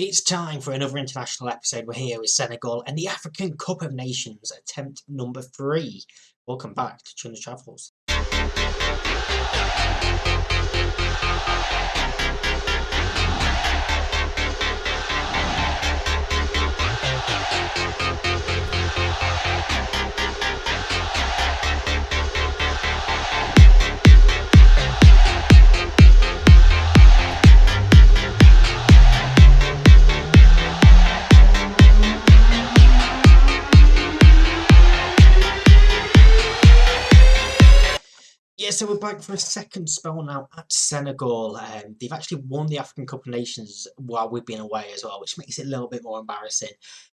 It's time for another international episode. We're here with Senegal and the African Cup of Nations, attempt number 3. Welcome back to Chun's Travels. So we're back for a second spell now at Senegal. They've actually won the African Cup of Nations while we've been away as well, which makes it a little bit more embarrassing.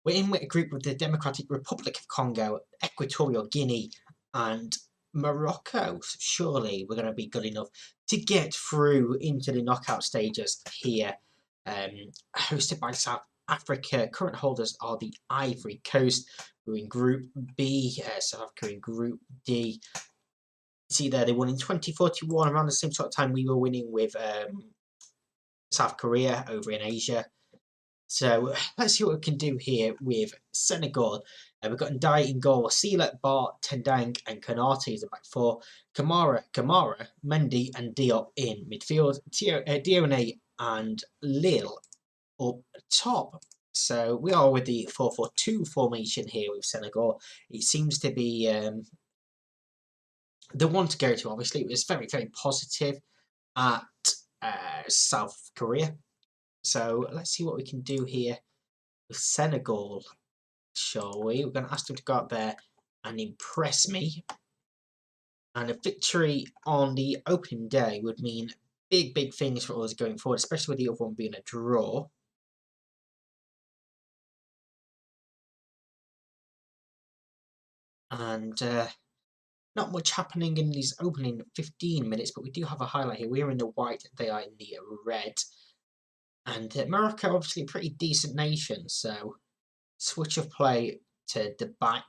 We're in with a group with the Democratic Republic of Congo, Equatorial Guinea, and Morocco. So surely we're going to be good enough to get through into the knockout stages here. Hosted by South Africa. Current holders are the Ivory Coast. We're in Group B, South Africa in Group D. See there, they won in 2041, around the same sort of time we were winning with South Korea over in Asia. So let's see what we can do here with Senegal. We've got Ndai in goal, Sila, Bar, Tendang and Kanate is the back four, Kamara, Mendy and Diop in midfield, Dione and Lille up top. So we are with the 4-4-2 formation here with Senegal. It seems to be the one to go to. Obviously, it was very, very positive at South Korea. So let's see what we can do here with Senegal, shall we? We're going to ask them to go out there and impress me. And a victory on the opening day would mean big, big things for us going forward, especially with the other one being a draw. And not much happening in these opening 15 minutes, but we do have a highlight here. We're in the white, they are in the red. And Morocco, obviously a pretty decent nation, so switch of play to the back.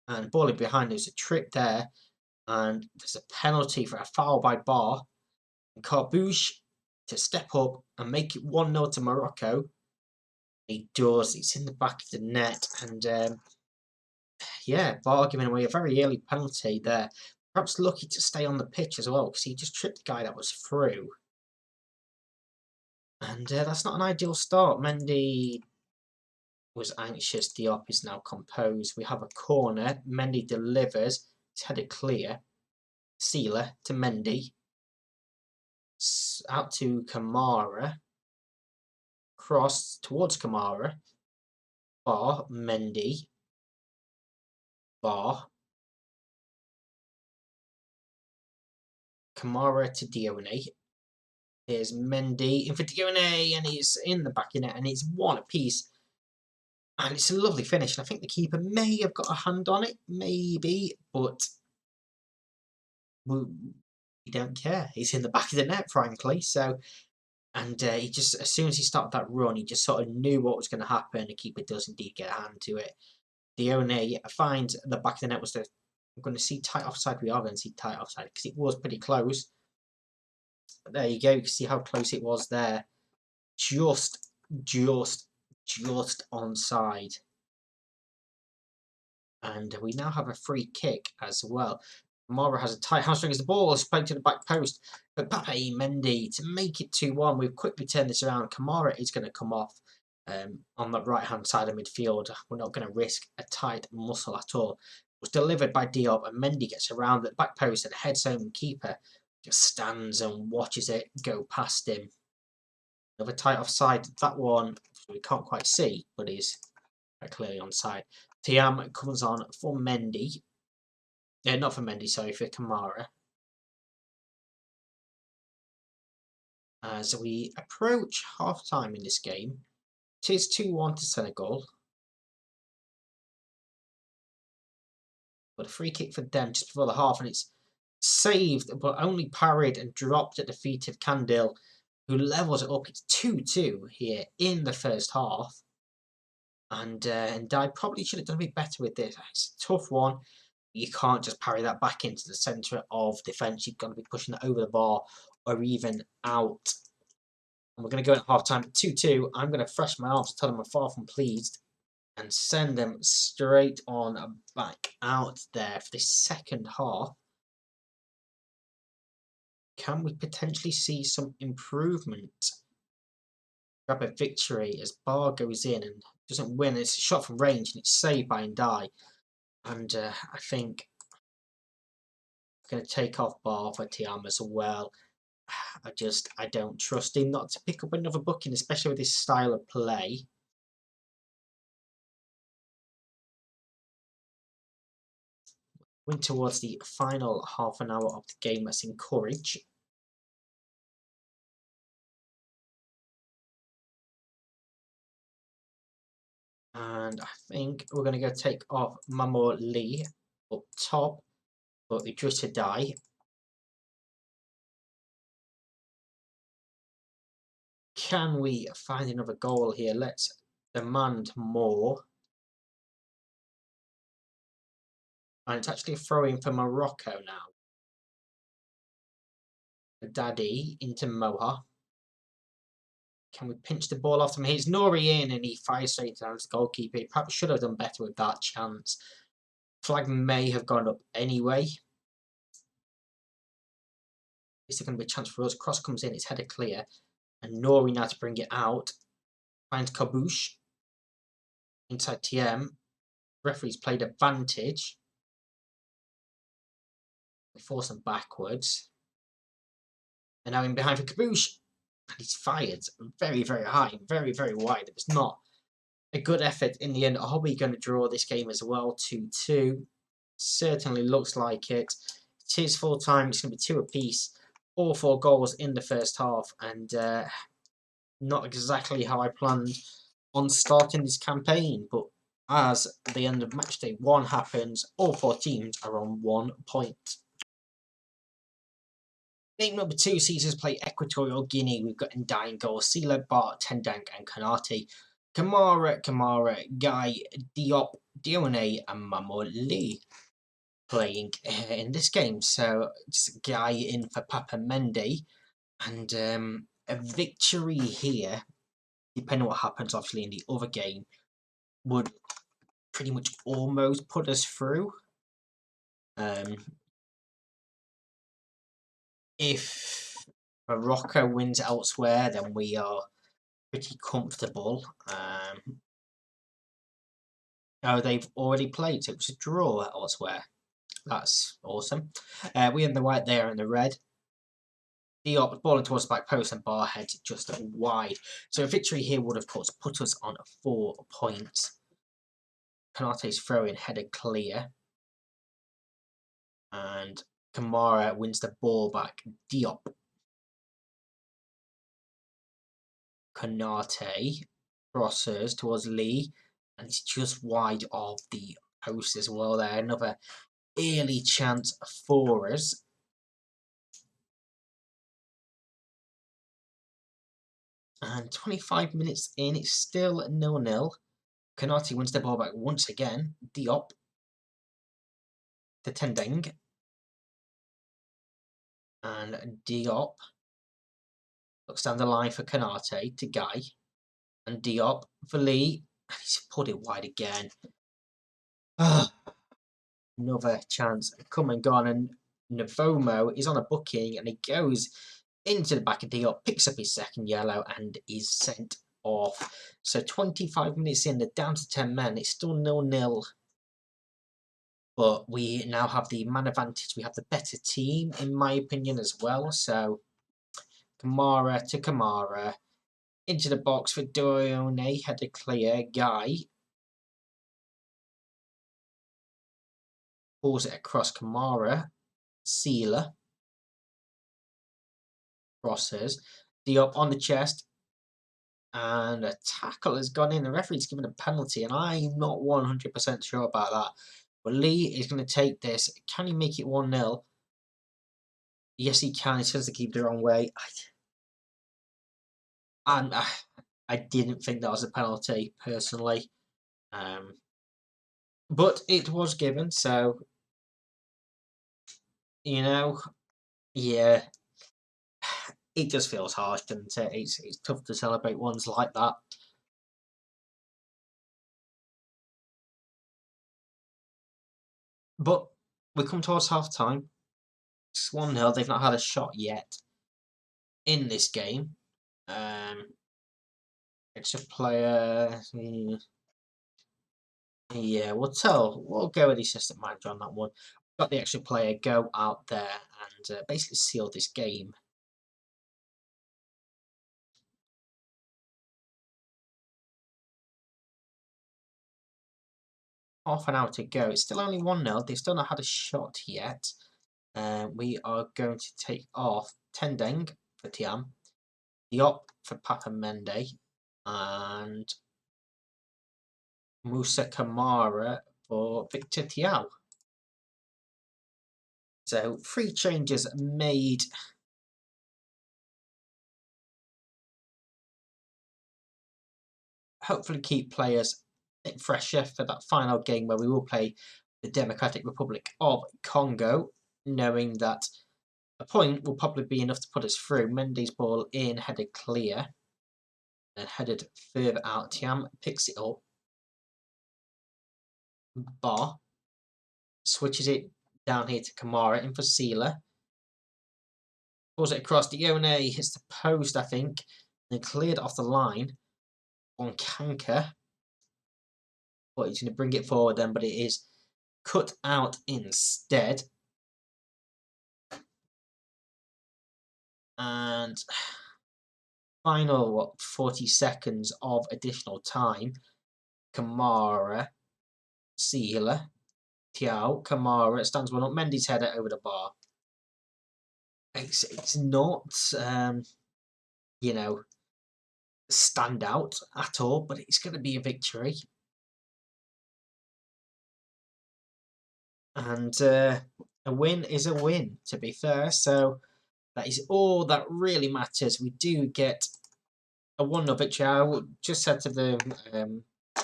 And ball in behind, there's a trip there. And there's a penalty for a foul by Bar. And Carbouche to step up and make it 1-0 to Morocco. He does, it's in the back of the net. And yeah, Bar giving away a very early penalty there. Perhaps lucky to stay on the pitch as well, because he just tripped the guy that was through. And that's not an ideal start. Mendy was anxious. Diop is now composed. We have a corner. Mendy delivers. It's headed clear. Sealer to Mendy. Out to Kamara. Cross towards Kamara. Bar. Mendy. Bar. Kamara to Dione. Here's Mendy in for Dione, and he's in the back of net, and it's one apiece. And it's a lovely finish. And I think the keeper may have got a hand on it, maybe, but we don't care. He's in the back of the net, frankly. So, and he just, as soon as he started that run, he just sort of knew what was going to happen. The keeper does indeed get a hand to it. Dione finds the back of the net was the. I'm going to see tight offside. We are going to see tight offside because it was pretty close. But there you go. You can see how close it was there. Just onside. And we now have a free kick as well. Mara has a tight hamstring as the ball is played to the back post. But Pape Mendy to make it 2-1. We've quickly turned this around. Kamara is going to come off on the right-hand side of midfield. We're not going to risk a tight muscle at all. It was delivered by Diop, and Mendy gets around the back post and heads home. The keeper just stands and watches it go past him. Another tight offside. That one we can't quite see, but is clearly onside. Tiam comes on for Mendy. Not for Mendy, sorry, for Kamara. As we approach half-time in this game, it is 2-1 to Senegal. But a free kick for them just before the half, and it's saved, but only parried and dropped at the feet of Kandil, who levels it up. It's 2-2 here in the first half. And I probably should have done a bit better with this. It's a tough one. You can't just parry that back into the centre of defence. You've got to be pushing it over the bar or even out. And we're going to go at half time at 2-2. I'm going to thrash my arms, tell them I'm far from pleased, and send them straight on back out there for this second half. Can we potentially see some improvement? Grab a victory as Bar goes in and doesn't win. It's a shot from range and it's saved by Ndai. And I think I'm going to take off Bar for Tiam as well. I don't trust him not to pick up another booking, especially with his style of play. Went towards the final half an hour of the game. Let's encourage. And I think we're going to go take off Mamo Lee up top for Idrissa Die. Can we find another goal here? Let's demand more. And it's actually a throw-in for Morocco now. Daddy into Moha. Can we pinch the ball off him? He's Nori in and he fires straight down to the goalkeeper. He perhaps should have done better with that chance. Flag may have gone up anyway. Is there going to be a chance for us? Cross comes in, it's headed clear. And Nori now to bring it out. Finds Kaboosh. Inside TM. Referee's played advantage. We force them backwards. And now in behind for Kaboosh. And he's fired very, very high, very, very wide. It was not a good effort in the end. Are we going to draw this game as well? 2-2. Certainly looks like it. It is full time. It's going to be 2 apiece. All 4 goals in the first half. And not exactly how I planned on starting this campaign. But as the end of match day 1 happens, all 4 teams are on 1 point. Game number 2 sees us play Equatorial Guinea. We've got Ndai in goal, Sila, Bart, Tendang and Kanate. Kamara, Guy, Diop, Dione and Mamo Lee playing in this game. So just Guy in for Papa Mende. And a victory here, depending on what happens obviously in the other game, would pretty much almost put us through. If Morocco wins elsewhere, then we are pretty comfortable. Oh, they've already played, so it was a draw elsewhere. That's awesome. We have the white there and the red. Diop ball towards the back post and Bar heads just wide. So a victory here would, of course, put us on 4 points. Kanate's throw-in headed clear. And Kamara wins the ball back. Diop. Kanate crosses towards Lee. And it's just wide of the post as well there. Another early chance for us. And 25 minutes in, it's still 0-0. Kanate wins the ball back once again. Diop. To Tendeng. And Diop. Looks down the line for Kanate to Guy. And Diop for Lee. And he's put it wide again. Another chance come and gone. And Navomo is on a booking and he goes into the back of Diop, picks up his second yellow and is sent off. So 25 minutes in, they're down to 10 men. It's still 0-0. But we now have the man advantage. We have the better team, in my opinion, as well. So Kamara to Kamara. Into the box for Dione. Header clear. Guy. Pulls it across Kamara. Sealer. Crosses. Diop on the chest. And a tackle has gone in. The referee's given a penalty, and I'm not 100% sure about that. But Lee is going to take this. Can he make it 1-0? Yes, he can. He says to keep the wrong way. And I didn't think that was a penalty, personally. But it was given, so, you know, yeah. it just feels harsh, doesn't it? It's tough to celebrate ones like that. But we come towards half time. It's 1-0. They've not had a shot yet in this game. Extra player. Yeah, we'll go with the assistant manager on that one. Got the extra player go out there and basically seal this game. Half an hour to go. It's still only 1-0. They've still not had a shot yet. We are going to take off Tendeng for Tiam, Diop for Papamende, and Musa Kamara for Victor Tiao. So 3 changes made. Hopefully keep players a bit fresher for that final game where we will play the Democratic Republic of Congo, knowing that a point will probably be enough to put us through. Mendy's ball in, headed clear, and headed further out. Tiam picks it up. Bar switches it down here to Kamara, in for Sealer. Pulls it across. Dione hits the post, I think, and cleared off the line on Kanker. But he's going to bring it forward then, but it is cut out instead. And final 40 seconds of additional time. Kamara, Sealer, Tiao, Kamara stands one up. Mendy's header over the bar. It's not you know, stand out at all, but it's going to be a victory. And a win is a win, to be fair. So that is all that really matters. We do get a 1-0 victory. I just said to them,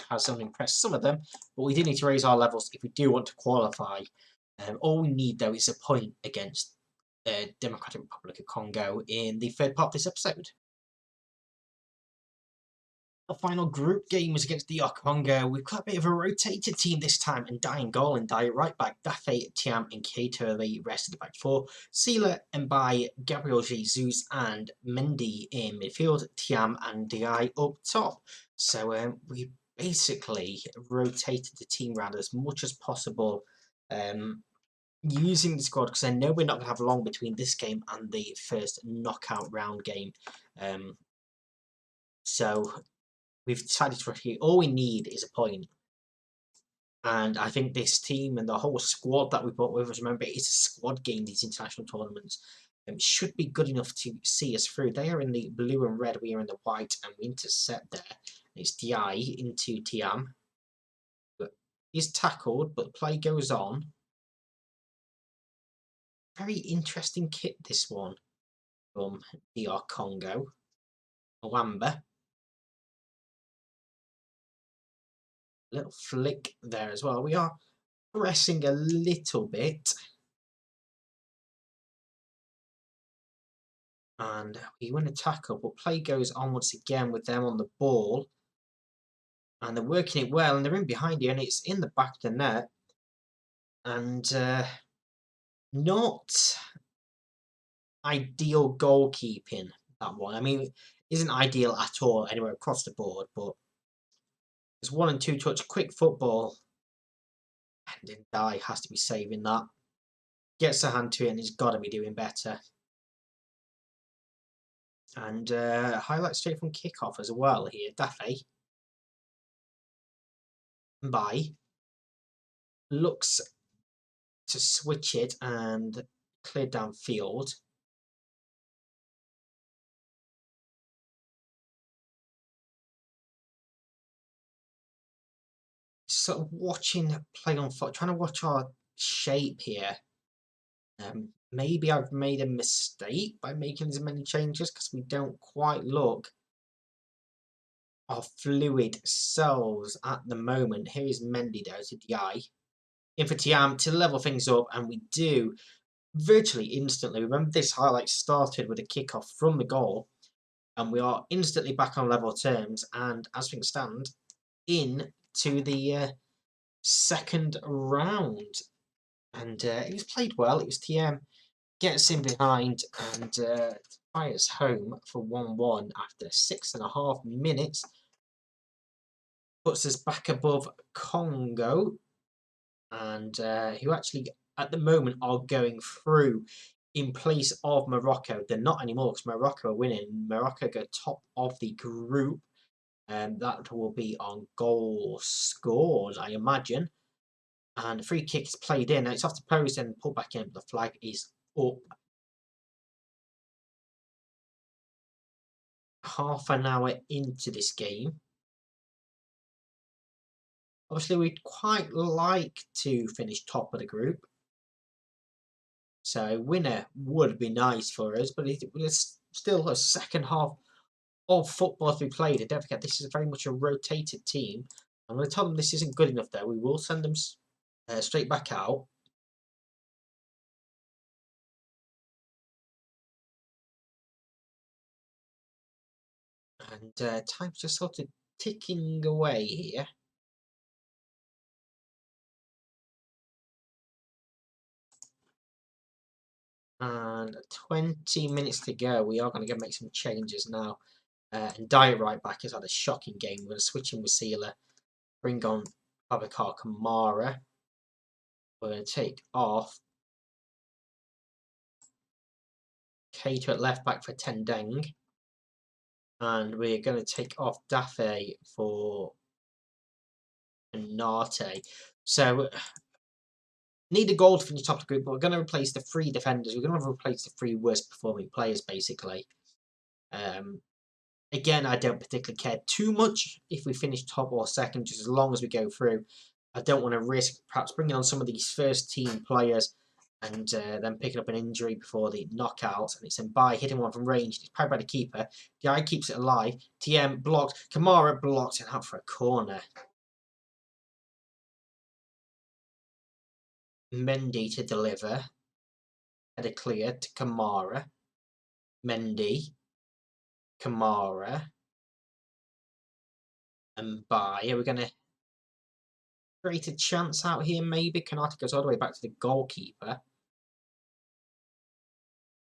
has only impressed some of them, but we do need to raise our levels if we do want to qualify. All we need, though, is a point against the Democratic Republic of Congo in the third part of this episode. Our final group game was against DR Congo. We've got a bit of a rotated team this time, and Dying goal and Dai right back, Dafe, Tiam, and Keita the rest of the back four. Sealer, Mbai, Gabriel Jesus, and Mendy in midfield, Tiam and Dai up top. So we basically rotated the team around as much as possible, using the squad, because I know we're not going to have long between this game and the first knockout round game. So we've decided to rotate. All we need is a point. And I think this team and the whole squad that we brought with us, remember, it's a squad game, these international tournaments, should be good enough to see us through. They are in the blue and red, we are in the white, and we intercept there. It's Di into Tiam. He's tackled, but the play goes on. Very interesting kit, this one, from DR Congo. Wamba. Little flick there as well. We are pressing a little bit. And we win a tackle, but play goes on once again with them on the ball. And they're working it well, and they're in behind you, and it's in the back of the net. And not ideal goalkeeping, that one. I mean, it isn't ideal at all anywhere across the board, but it's 1 and 2 touch, quick football. And then Dai has to be saving that. Gets a hand to it, and he's got to be doing better. And highlight straight from kickoff as well here. Dafe. Mbai. Looks to switch it and clear downfield. Sort of watching play on foot, trying to watch our shape here. Maybe I've made a mistake by making as many changes because we don't quite look our fluid selves at the moment. Here is Mendy though to Di. In for Tiam to level things up, and we do. virtually instantly. Remember, this highlight started with a kickoff from the goal, and we are instantly back on level terms. And as things stand, in to the second round, and it was played well. It was TM gets in behind and fires home for 1-1 after 6.5 minutes. Puts us back above Congo, and who actually at the moment are going through in place of Morocco. They're not anymore because Morocco are winning. Morocco go top of the group, and that will be on goal scored, I imagine. And the free kick is played in. It's off the post and pulled back in, but the flag is up. Half an hour into this game. Obviously, we'd quite like to finish top of the group. So winner would be nice for us, but it's still a second half of football to be played. And don't forget, this is very much a rotated team. I'm going to tell them this isn't good enough, though. We will send them straight back out. And time's just sort of ticking away here. And 20 minutes to go. We are going to make some changes now. And Diet right back has had a shocking game. We're going to switch in with Sealer. Bring on Abakar Kamara. We're going to take off Cater at left back for Tendeng. And we're going to take off Dafe for Nate. So, need a goal to finish top of the group, but we're going to replace the 3 defenders. We're going to replace the 3 worst performing players, basically. Again, I don't particularly care too much if we finish top or second, just as long as we go through. I don't want to risk perhaps bringing on some of these first team players and then picking up an injury before the knockout. And it's Mbai hitting one from range. It's powered by the keeper. The eye keeps it alive. TM blocked. Kamara blocked and out for a corner. Mendy to deliver. Header clear to Kamara. Mendy. Kamara. Mbai. Are we going to create a chance out here, maybe? Kanata goes all the way back to the goalkeeper,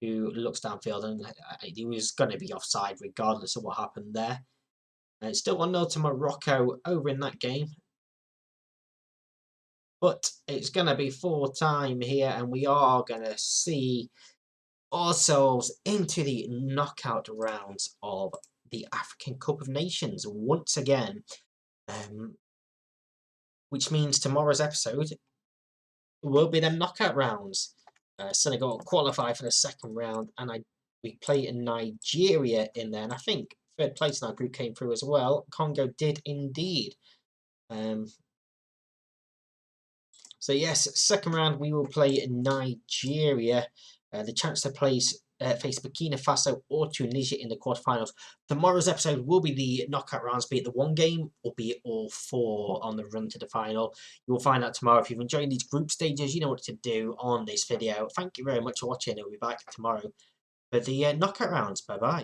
who looks downfield, and he was going to be offside regardless of what happened there. It's still 1-0 to Morocco over in that game. But it's going to be full time here, and we are going to see ourselves into the knockout rounds of the African Cup of Nations once again. Which means tomorrow's episode will be the knockout rounds. Senegal qualify for the second round, and we play in Nigeria in there. And I think third place in our group came through as well. Congo did indeed. So yes, second round we will play in Nigeria. The chance to face Burkina Faso or Tunisia in the quarterfinals. Tomorrow's episode will be the knockout rounds, be it the 1 game or be it all 4 on the run to the final. You will find out tomorrow. If you've enjoyed these group stages, you know what to do on this video. Thank you very much for watching. I'll be back tomorrow for the knockout rounds. Bye bye.